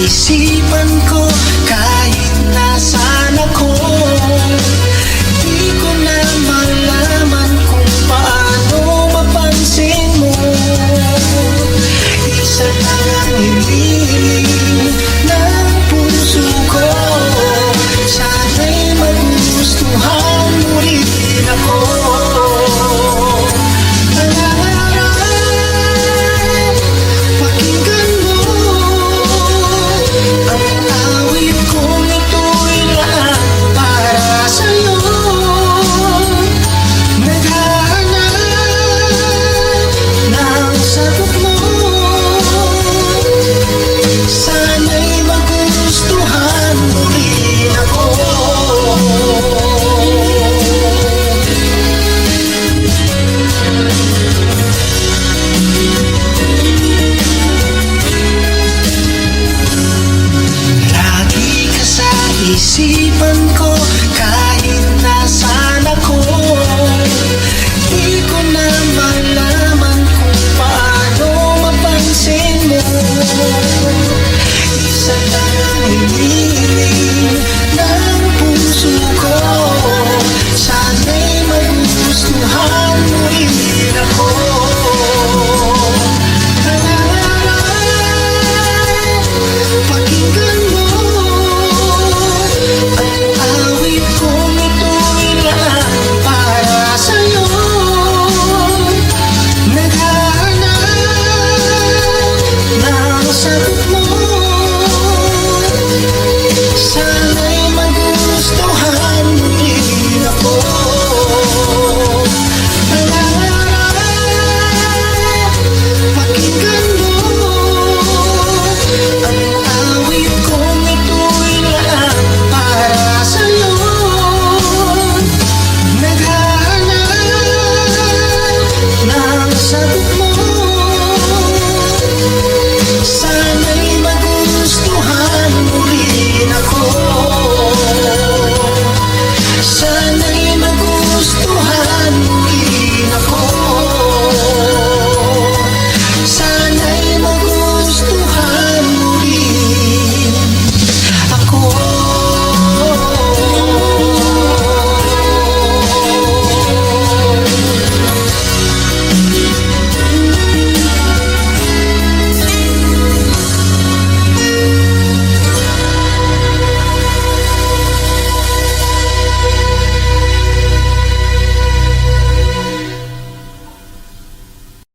isipan ko kahit nasaan ako. Di ko na malaman kung paano mapansin mo. Isa lang ang hinihiling ng puso ko, sana'y magustuhan mo rin ako. Isipan ko kahit nasaan ako. Di ko na malaman kung paano mapansin mo. Isa lang ang hinihiling ng puso ko, sana'y magustuhan mo rin ako. Pakinggan mo sana'y magustuhan mo rin ako.